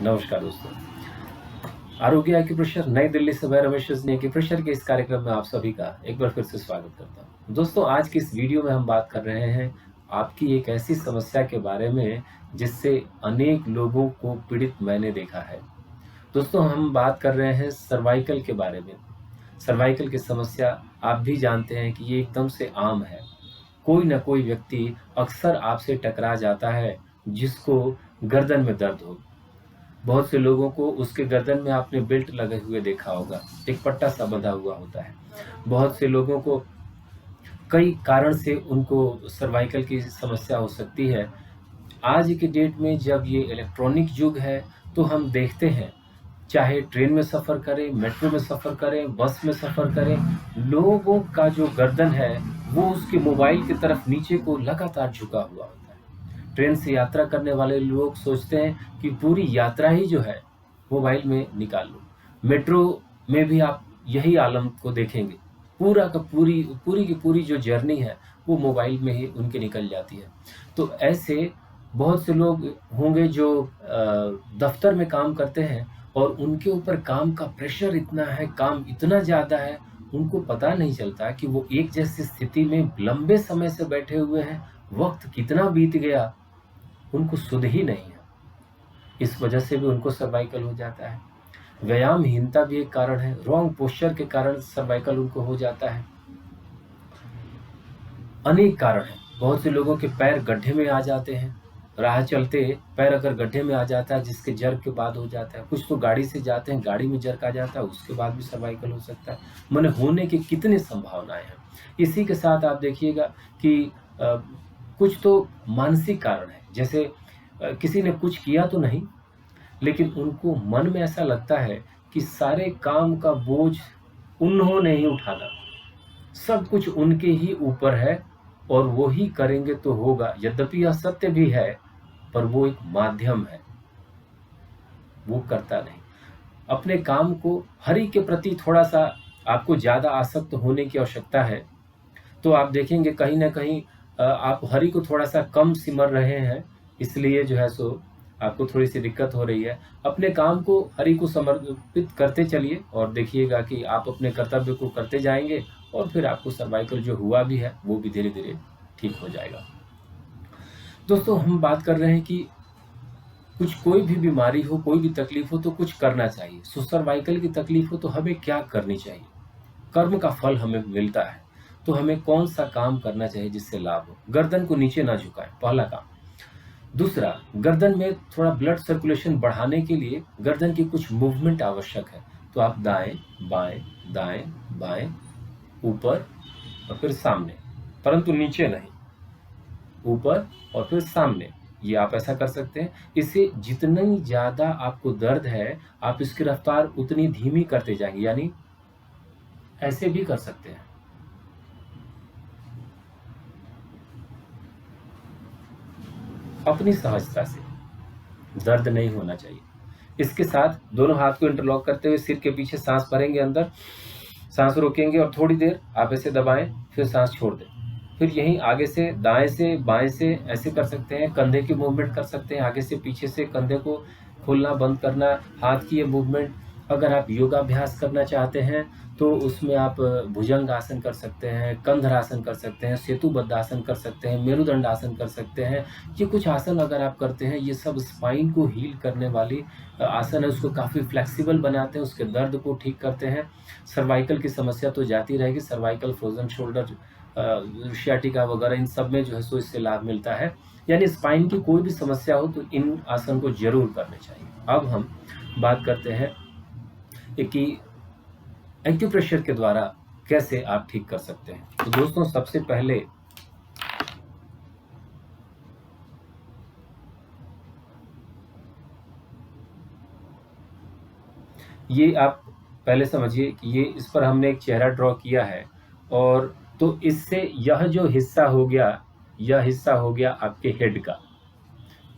नमस्कार दोस्तों। आरोग्य एक्यूप्रेशर नई दिल्ली से मैं रमेश एक्यूप्रेशर के इस कार्यक्रम में आप सभी का एक बार फिर से स्वागत करता हूं। दोस्तों, आज की इस वीडियो में हम बात कर रहे हैं आपकी एक ऐसी समस्या के बारे में जिससे अनेक लोगों को पीड़ित मैंने देखा है। दोस्तों, हम बात कर रहे हैं सर्वाइकल के बारे में। सर्वाइकल की समस्या आप भी जानते हैं कि ये एकदम से आम है। कोई ना कोई व्यक्ति अक्सर आपसे टकरा जाता है जिसको गर्दन में दर्द हो। बहुत से लोगों को उसके गर्दन में आपने बेल्ट लगे हुए देखा होगा, एक पट्टा सा बंधा हुआ होता है। बहुत से लोगों को कई कारण से उनको सर्वाइकल की समस्या हो सकती है। आज के डेट में जब ये इलेक्ट्रॉनिक युग है तो हम देखते हैं, चाहे ट्रेन में सफ़र करें, मेट्रो में सफ़र करें, बस में सफ़र करें, लोगों का जो गर्दन है वो उसके मोबाइल की तरफ नीचे को लगातार झुका हुआ होता है। ट्रेन से यात्रा करने वाले लोग सोचते हैं कि पूरी यात्रा ही जो है मोबाइल में निकाल लो। मेट्रो में भी आप यही आलम को देखेंगे, पूरा का पूरी की पूरी जो जर्नी है वो मोबाइल में ही उनके निकल जाती है। तो ऐसे बहुत से लोग होंगे जो दफ्तर में काम करते हैं और उनके ऊपर काम का प्रेशर इतना है, काम इतना ज़्यादा है, उनको पता नहीं चलता कि वो एक जैसी स्थिति में लंबे समय से बैठे हुए हैं, वक्त कितना बीत गया उनको सुध ही नहीं है। इस वजह से भी उनको सर्वाइकल हो जाता है। व्यायामहीनता भी एक कारण है, रॉन्ग पोस्चर के कारण सर्वाइकल उनको हो जाता है। अनेक कारण हैं। बहुत से लोगों के पैर गड्ढे में आ जाते हैं, राह चलते पैर अगर गड्ढे में आ जाता है जिसके जर्क के बाद हो जाता है। कुछ तो गाड़ी से जाते हैं, गाड़ी में जर्क आ जाता है, उसके बाद भी सर्वाइकल हो सकता है। माने होने की कितनी संभावनाएं हैं। इसी के साथ आप देखिएगा कि कुछ तो मानसिक कारण है, जैसे किसी ने कुछ किया तो नहीं, लेकिन उनको मन में ऐसा लगता है कि सारे काम का बोझ उन्होंने ही उठाना, सब कुछ उनके ही ऊपर है और वो ही करेंगे तो होगा। यद्यपि यह सत्य भी है, पर वो एक माध्यम है, वो करता नहीं। अपने काम को हरि के प्रति थोड़ा सा आपको ज़्यादा आसक्त होने की आवश्यकता है। तो आप देखेंगे कहीं ना कहीं आप हरि को थोड़ा सा कम सिमर रहे हैं, इसलिए जो है सो आपको थोड़ी सी दिक्कत हो रही है। अपने काम को हरि को समर्पित करते चलिए और देखिएगा कि आप अपने कर्तव्य को करते जाएंगे और फिर आपको सर्वाइकल जो हुआ भी है वो भी धीरे धीरे ठीक हो जाएगा। दोस्तों, हम बात कर रहे हैं कि कोई भी बीमारी हो, कोई भी तकलीफ हो तो कुछ करना चाहिए। सो सर्वाइकल की तकलीफ हो तो हमें क्या करनी चाहिए? कर्म का फल हमें मिलता है, तो हमें कौन सा काम करना चाहिए जिससे लाभ हो? गर्दन को नीचे ना झुकाएं, पहला काम। दूसरा, गर्दन में थोड़ा ब्लड सर्कुलेशन बढ़ाने के लिए गर्दन की कुछ मूवमेंट आवश्यक है। तो आप दाएं दाएं बाएं, ऊपर और फिर सामने, परंतु नीचे नहीं, ऊपर और फिर सामने, ये आप ऐसा कर सकते हैं। इससे जितनी ज़्यादा आपको दर्द है आप इसकी रफ्तार उतनी धीमी करते जाएंगे, यानी ऐसे भी कर सकते हैं। अपनी सहजता से, दर्द नहीं होना चाहिए। इसके साथ दोनों हाथ को इंटरलॉक करते हुए सिर के पीछे सांस भरेंगे, अंदर सांस रोकेंगे और थोड़ी देर आप ऐसे दबाएं, फिर सांस छोड़ दें। फिर यहीं आगे से दाएं से बाएं से ऐसे कर सकते हैं। कंधे की मूवमेंट कर सकते हैं, आगे से पीछे से कंधे को खोलना बंद करना, हाथ की ये मूवमेंट। अगर आप योगाभ्यास करना चाहते हैं तो उसमें आप भुजंग आसन कर सकते हैं, कंधरासन कर सकते हैं, सेतुबद्ध आसन कर सकते हैं, मेरुदंड आसन कर सकते हैं। ये कुछ आसन अगर आप करते हैं, ये सब स्पाइन को हील करने वाली आसन है, उसको काफ़ी फ्लेक्सिबल बनाते हैं, उसके दर्द को ठीक करते हैं। सर्वाइकल की समस्या तो जाती रहेगी, सर्वाइकल, फ्रोजन शोल्डर, शियाटिका वगैरह, इन सब में जो है सो इससे लाभ मिलता है। यानी स्पाइन की कोई भी समस्या हो तो इन आसन को जरूर करने चाहिए। अब हम बात करते हैं कि एक्यूप्रेशर के द्वारा कैसे आप ठीक कर सकते हैं। तो दोस्तों, सबसे पहले ये आप पहले समझिए कि ये इस पर हमने एक चेहरा ड्रॉ किया है, और तो इससे यह जो हिस्सा हो गया, यह हिस्सा हो गया आपके हेड का,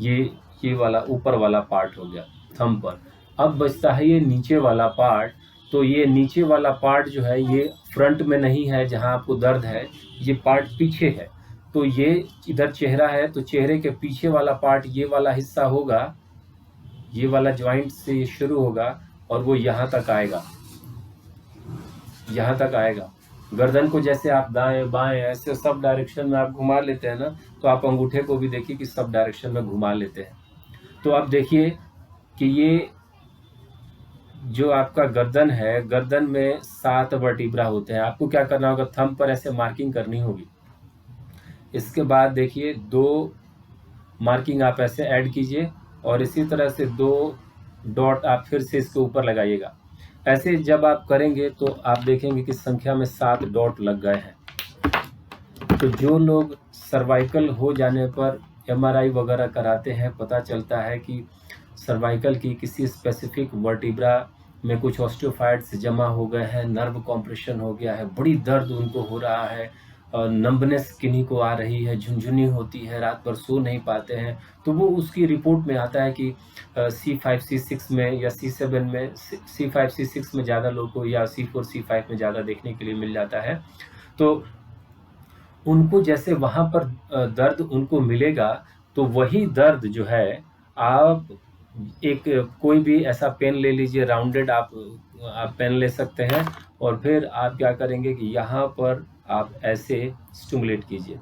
ये वाला ऊपर वाला पार्ट हो गया थंब पर। अब बचता है ये नीचे वाला पार्ट। तो ये नीचे वाला पार्ट जो है ये फ्रंट में नहीं है जहां आपको दर्द है, ये पार्ट पीछे है। तो ये इधर चेहरा है तो चेहरे के पीछे वाला पार्ट, ये वाला हिस्सा होगा, ये वाला जॉइंट से ये शुरू होगा और वो यहाँ तक आएगा, यहाँ तक आएगा। गर्दन को जैसे आप दाएं बाएं ऐसे सब डायरेक्शन में आप घुमा लेते हैं ना, तो आप अंगूठे को भी देखिए कि सब डायरेक्शन में घुमा लेते हैं। तो आप देखिए कि ये जो आपका गर्दन है, गर्दन में 7 वर्टिब्रा होते हैं। आपको क्या करना होगा, थंब पर ऐसे मार्किंग करनी होगी। इसके बाद देखिए 2 मार्किंग आप ऐसे ऐड कीजिए और इसी तरह से 2 डॉट आप फिर से इसके ऊपर लगाइएगा। ऐसे जब आप करेंगे तो आप देखेंगे कि संख्या में 7 डॉट लग गए हैं। तो जो लोग सर्वाइकल हो जाने पर MRI वगैरह कराते हैं, पता चलता है कि सर्वाइकल की किसी स्पेसिफिक वर्टिब्रा में कुछ ऑस्टियोफाइट्स जमा हो गए हैं, नर्व कॉम्प्रेशन हो गया है, बड़ी दर्द उनको हो रहा है, नंबनेस किन्हीं को आ रही है, झुनझुनी होती है, रात भर सो नहीं पाते हैं, तो वो उसकी रिपोर्ट में आता है कि C5 C6 में या C7 में, C5 C6 में ज़्यादा लोगों को या C4 C5 में ज़्यादा देखने के लिए मिल जाता है। तो उनको जैसे वहाँ पर दर्द उनको मिलेगा, तो वही दर्द जो है आप एक कोई भी ऐसा पेन ले लीजिए, राउंडेड आप पेन ले सकते हैं और फिर आप क्या करेंगे कि यहाँ पर आप ऐसे स्टिमुलेट कीजिए।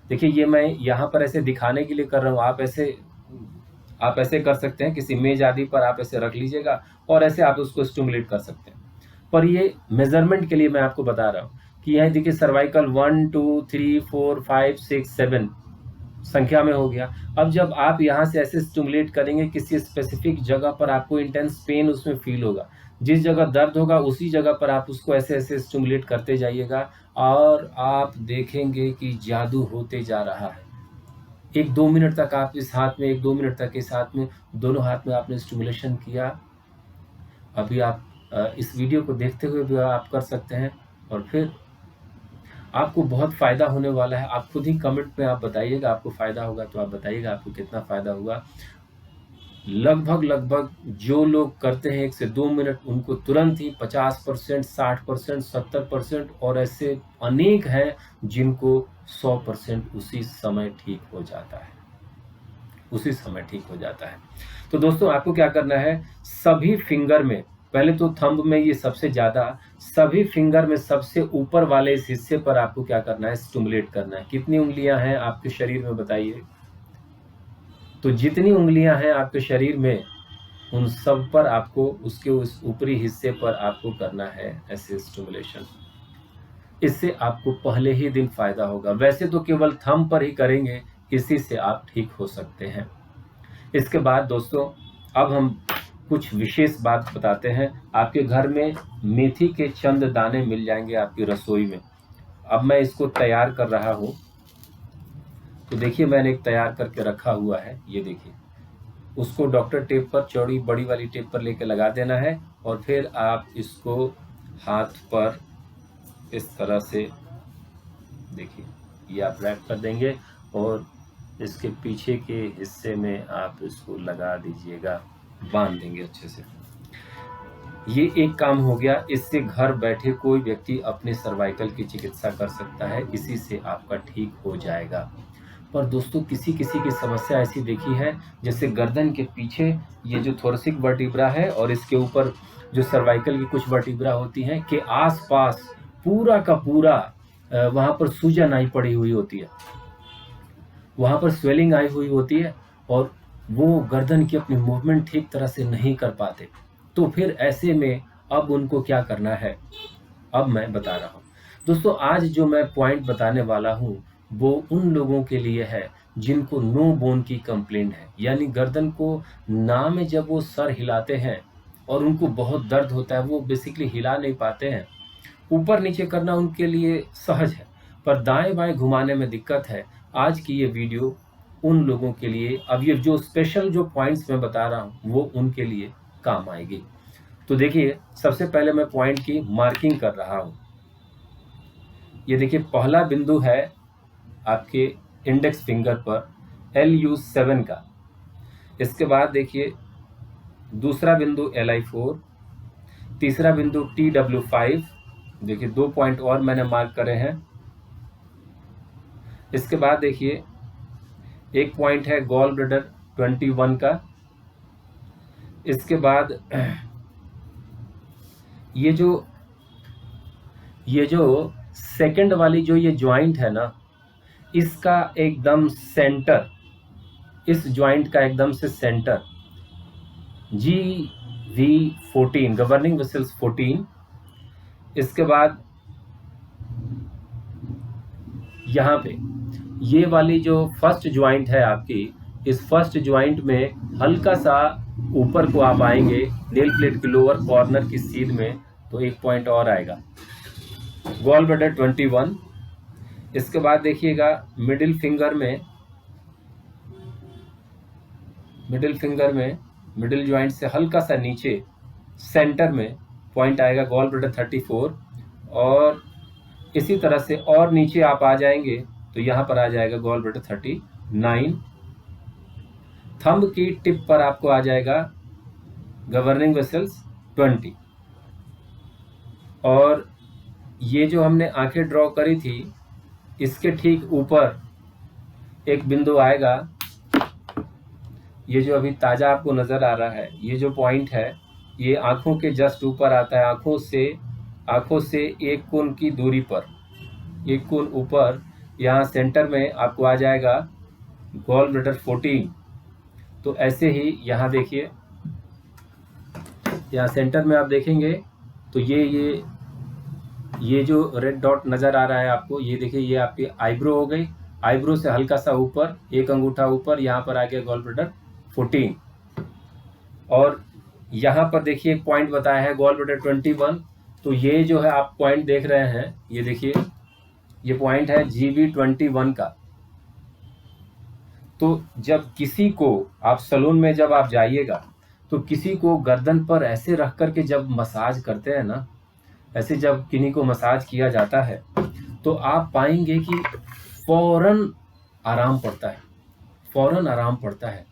देखिए ये मैं यहाँ पर ऐसे दिखाने के लिए कर रहा हूँ, आप ऐसे कर सकते हैं, किसी मेज आदि पर आप ऐसे रख लीजिएगा और ऐसे आप उसको स्टिमुलेट कर सकते हैं। पर ये मेजरमेंट के लिए मैं आपको बता रहा हूँ कि यह देखिए सर्वाइकल 1 2 3 4 5 6 7 संख्या में हो गया। अब जब आप यहाँ से ऐसे स्टिमुलेट करेंगे, किसी स्पेसिफिक जगह पर आपको इंटेंस पेन उसमें फील होगा, जिस जगह दर्द होगा उसी जगह पर आप उसको ऐसे ऐसे स्टिमुलेट करते जाइएगा और आप देखेंगे कि जादू होते जा रहा है। 1-2 मिनट तक आप इस हाथ में, 1-2 मिनट तक इस हाथ में, दोनों हाथ में आपने स्टिमुलेशन किया। अभी आप इस वीडियो को देखते हुए भी आप कर सकते हैं और फिर आपको बहुत फ़ायदा होने वाला है। आप खुद ही कमेंट में आप बताइएगा, आपको फ़ायदा होगा तो आप बताइएगा आपको कितना फ़ायदा हुआ। लगभग जो लोग करते हैं 1 से 2 मिनट, उनको तुरंत ही 50%, 60%, 70% और ऐसे अनेक हैं जिनको 100% उसी समय ठीक हो जाता है, उसी समय ठीक हो जाता है। तो दोस्तों आपको क्या करना है, सभी फिंगर में, पहले तो थंब में ये सबसे ज़्यादा, सभी फिंगर में सबसे ऊपर वाले इस हिस्से पर आपको क्या करना है, स्टिमुलेट करना है। कितनी उंगलियां हैं आपके शरीर में बताइए? तो जितनी उंगलियां हैं आपके शरीर में, उन सब पर आपको उसके उस ऊपरी हिस्से पर आपको करना है ऐसे स्टिमुलेशन। इससे आपको पहले ही दिन फायदा होगा। वैसे तो केवल थंब पर ही करेंगे, इसी से आप ठीक हो सकते हैं। इसके बाद दोस्तों अब हम कुछ विशेष बात बताते हैं। आपके घर में मेथी के चंद दाने मिल जाएंगे आपकी रसोई में। अब मैं इसको तैयार कर रहा हूँ, तो देखिए मैंने एक तैयार करके रखा हुआ है, ये देखिए। उसको डॉक्टर टेप पर, चौड़ी बड़ी वाली टेप पर लेके लगा देना है और फिर आप इसको हाथ पर इस तरह से, देखिए ये आप रैप कर देंगे और इसके पीछे के हिस्से में आप इसको लगा दीजिएगा, बांध देंगे अच्छे से। ये एक काम हो गया। इससे घर बैठे कोई व्यक्ति अपने सर्वाइकल की चिकित्सा कर सकता है, इसी से आपका ठीक हो जाएगा। पर दोस्तों किसी किसी की समस्या ऐसी देखी है, जैसे गर्दन के पीछे ये जो थोरसिक वर्टिब्रा है और इसके ऊपर जो सर्वाइकल की कुछ वर्टिब्रा होती हैं, के आसपास पूरा का पूरा वहाँ पर सूजन आई पड़ी हुई होती है, वहाँ पर स्वेलिंग आई हुई होती है और वो गर्दन की अपनी मूवमेंट ठीक तरह से नहीं कर पाते। तो फिर ऐसे में अब उनको क्या करना है, अब मैं बता रहा हूँ। दोस्तों आज जो मैं पॉइंट बताने वाला हूँ वो उन लोगों के लिए है जिनको नो बोन की कंप्लेंट है, यानी गर्दन को ना में जब वो सर हिलाते हैं और उनको बहुत दर्द होता है, वो बेसिकली हिला नहीं पाते हैं। ऊपर नीचे करना उनके लिए सहज है, पर दाएं बाएं घुमाने में दिक्कत है। आज की ये वीडियो उन लोगों के लिए, अब ये जो स्पेशल जो पॉइंट्स मैं बता रहा हूँ वो उनके लिए काम आएगी। तो देखिए सबसे पहले मैं पॉइंट की मार्किंग कर रहा हूँ। ये देखिए पहला बिंदु है आपके इंडेक्स फिंगर पर LU7 का। इसके बाद देखिए दूसरा बिंदु LI4, तीसरा बिंदु TW5, देखिए 2 पॉइंट और मैंने मार्क करे हैं। इसके बाद देखिए एक पॉइंट है गॉल ब्लैडर 21 का। इसके बाद ये जो सेकंड वाली जो ये ज्वाइंट है ना, इसका एकदम सेंटर, इस ज्वाइंट का एकदम से सेंटर GV14 गवर्निंग वेसल्स 14। इसके बाद यहाँ पे ये वाली जो फर्स्ट ज्वाइंट है आपकी, इस फर्स्ट ज्वाइंट में हल्का सा ऊपर को आप आएंगे नेल प्लेट के लोअर कॉर्नर की सीध में, तो एक पॉइंट और आएगा, गॉल ब्लैडर 21। इसके बाद देखिएगा मिडिल फिंगर में मिडिल ज्वाइंट से हल्का सा नीचे सेंटर में पॉइंट आएगा, गॉल ब्लैडर 34। और इसी तरह से और नीचे आप आ जाएंगे तो यहाँ पर आ जाएगा गॉल ब्लैडर 39। थंब की टिप पर आपको आ जाएगा गवर्निंग वेसल्स 20। और ये जो हमने आंखें ड्रॉ करी थी, इसके ठीक ऊपर एक बिंदु आएगा, ये जो अभी ताज़ा आपको नज़र आ रहा है, ये जो पॉइंट है ये आंखों के जस्ट ऊपर आता है, आंखों से एक कोण की दूरी पर, एक कोण ऊपर, यहाँ सेंटर में आपको आ जाएगा गॉल ब्लैडर 14। तो ऐसे ही यहाँ देखिए, यहाँ सेंटर में आप देखेंगे तो ये जो रेड डॉट नज़र आ रहा है आपको, ये देखिए, ये आपकी आईब्रो हो गई, आईब्रो से हल्का सा ऊपर, एक अंगूठा ऊपर, यहाँ पर आ गया गॉल ब्लैडर 14। और यहाँ पर देखिए एक पॉइंट बताया है गॉल ब्लैडर 21। तो ये जो है आप पॉइंट देख रहे हैं, ये देखिए, ये पॉइंट है GV21 का। तो जब किसी को आप सैलून में जब आप जाइएगा तो किसी को गर्दन पर ऐसे रख करके जब मसाज करते हैं ना, ऐसे जब किन्हीं को मसाज किया जाता है तो आप पाएंगे कि फौरन आराम पड़ता है,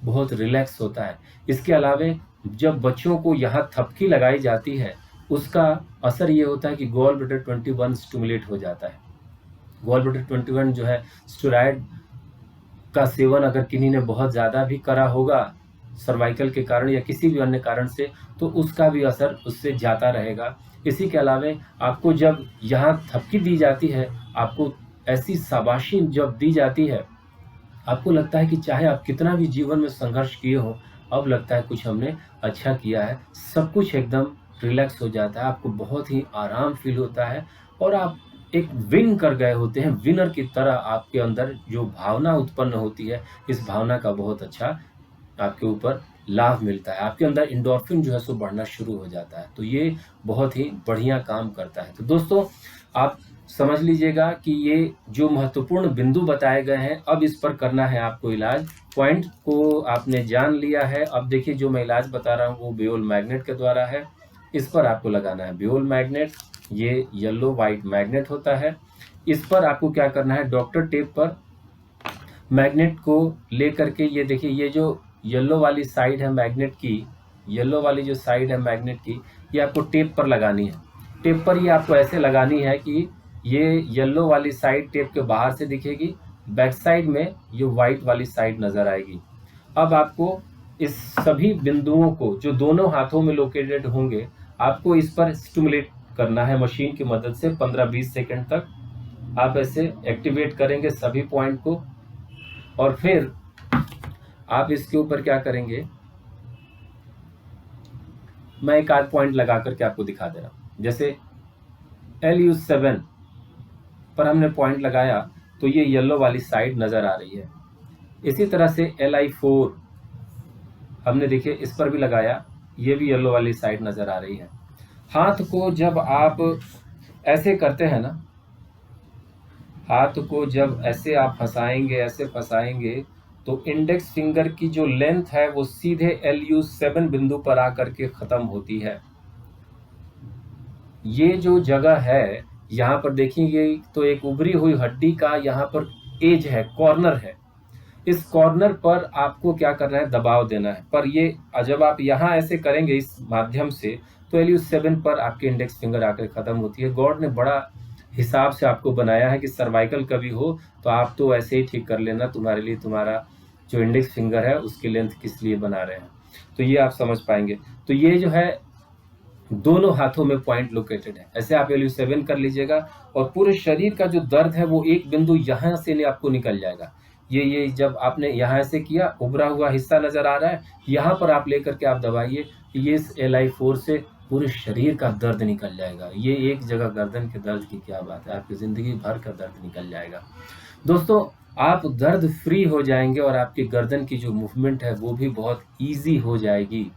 बहुत रिलैक्स होता है। इसके अलावे जब बच्चों को यहाँ थपकी लगाई जाती है, उसका असर ये होता है कि गॉल ब्लैडर 21 स्टिमुलेट हो जाता है। गॉल ब्लैडर 21 जो है, स्टेरॉइड का सेवन अगर किन्हीं ने बहुत ज़्यादा भी करा होगा सर्वाइकल के कारण या किसी भी अन्य कारण से, तो उसका भी असर उससे जाता रहेगा। इसी के अलावा आपको जब यहाँ थपकी दी जाती है, आपको ऐसी शाबाशी जब दी जाती है, आपको लगता है कि चाहे आप कितना भी जीवन में संघर्ष किए हो, अब लगता है कुछ हमने अच्छा किया है, सब कुछ एकदम रिलैक्स हो जाता है, आपको बहुत ही आराम फील होता है और आप एक विन कर गए होते हैं, विनर की तरह आपके अंदर जो भावना उत्पन्न होती है, इस भावना का बहुत अच्छा आपके ऊपर लाभ मिलता है, आपके अंदर इंडोर्फिन जो है सो बढ़ना शुरू हो जाता है। तो ये बहुत ही बढ़िया काम करता है। तो दोस्तों आप समझ लीजिएगा कि ये जो महत्वपूर्ण बिंदु बताए गए हैं, अब इस पर करना है आपको इलाज। पॉइंट को आपने जान लिया है, अब देखिए जो मैं इलाज बता रहा हूँ वो बियोल मैग्नेट के द्वारा है। इस पर आपको लगाना है बियोल मैग्नेट, ये येलो वाइट मैग्नेट होता है। इस पर आपको क्या करना है, डॉक्टर टेप पर मैग्नेट को ले करके, ये देखिए, ये जो येलो वाली साइड है मैग्नेट की, येलो वाली जो साइड है मैग्नेट की, ये आपको टेप पर लगानी है। टेप पर ये आपको ऐसे लगानी है कि ये येलो वाली साइड टेप के बाहर से दिखेगी, बैक साइड में ये वाइट वाली साइड नज़र आएगी। अब आपको इस सभी बिंदुओं को जो दोनों हाथों में लोकेटेड होंगे, आपको इस पर स्टिमुलेट करना है मशीन की मदद से 15-20 सेकंड तक। आप ऐसे एक्टिवेट करेंगे सभी पॉइंट को और फिर आप इसके ऊपर क्या करेंगे, मैं एक आध पॉइंट लगा करके आपको दिखा दे रहा हूँ। जैसे LU7 पर हमने पॉइंट लगाया तो ये येलो वाली साइड नज़र आ रही है। इसी तरह से LI4 हमने देखिए इस पर भी लगाया, ये भी येलो वाली साइड नज़र आ रही है। हाथ को जब आप ऐसे करते हैं ना, हाथ को जब ऐसे आप फंसाएंगे, ऐसे फंसाएंगे, तो इंडेक्स फिंगर की जो लेंथ है वो सीधे LU7 बिंदु पर आकर के ख़त्म होती है। ये जो जगह है, यहाँ पर देखेंगे तो एक उभरी हुई हड्डी का यहाँ पर एज है, कॉर्नर है। इस कॉर्नर पर आपको क्या करना है, दबाव देना है। पर ये जब आप यहाँ ऐसे करेंगे इस माध्यम से, तो LU7 पर आपके इंडेक्स फिंगर आकर ख़त्म होती है। गॉड ने बड़ा हिसाब से आपको बनाया है कि सर्वाइकल कभी हो तो आप तो ऐसे ही ठीक कर लेना, तुम्हारे लिए तुम्हारा जो इंडेक्स फिंगर है उसकी लेंथ किस लिए बना रहे हैं। तो ये आप समझ पाएंगे। तो ये जो है दोनों हाथों में पॉइंट लोकेटेड है। ऐसे आप वैल्यू 7 कर लीजिएगा और पूरे शरीर का जो दर्द है वो एक बिंदु यहाँ से आपको निकल जाएगा। ये जब आपने यहाँ से किया, उभरा हुआ हिस्सा नजर आ रहा है, यहाँ पर आप लेकर के आप दबाइए, ये इस LI4 से पूरे शरीर का दर्द निकल जाएगा। ये एक जगह गर्दन के दर्द की क्या बात है, आपकी जिंदगी भर का दर्द निकल जाएगा। दोस्तों आप दर्द फ्री हो जाएंगे और आपकी गर्दन की जो मूवमेंट है वो भी बहुत ईजी हो जाएगी।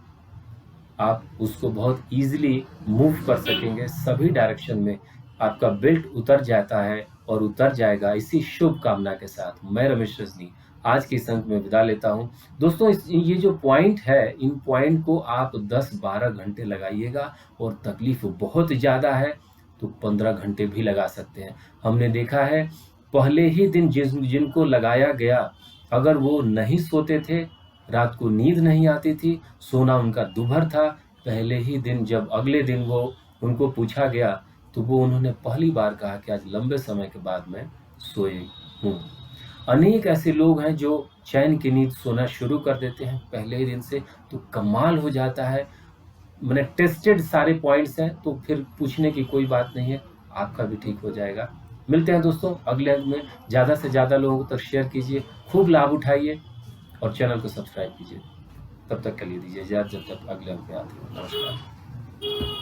आप उसको बहुत इजीली मूव कर सकेंगे सभी डायरेक्शन में। आपका बेल्ट उतर जाता है और उतर जाएगा। इसी शुभ कामना के साथ मैं रमेश रजनी आज के इस अंक में विदा लेता हूं। दोस्तों ये जो पॉइंट है, इन पॉइंट को आप 10-12 घंटे लगाइएगा और तकलीफ बहुत ज़्यादा है तो 15 घंटे भी लगा सकते हैं। हमने देखा है पहले ही दिन जिनको लगाया गया, अगर वो नहीं सोते थे, रात को नींद नहीं आती थी, सोना उनका दूभर था, पहले ही दिन जब अगले दिन वो उनको पूछा गया तो वो उन्होंने पहली बार कहा कि आज लंबे समय के बाद मैं सोए हूँ। अनेक ऐसे लोग हैं जो चैन की नींद सोना शुरू कर देते हैं पहले ही दिन से, तो कमाल हो जाता है। मैंने टेस्टेड सारे पॉइंट्स हैं, तो फिर पूछने की कोई बात नहीं है, आपका भी ठीक हो जाएगा। मिलते हैं दोस्तों अगले अंक में। ज़्यादा से ज़्यादा लोगों तक शेयर कीजिए, खूब लाभ उठाइए और चैनल को सब्सक्राइब कीजिए। तब तक के लिए दीजिए इजाज़त, जब तक अगले अंक में आते हैं। नमस्कार।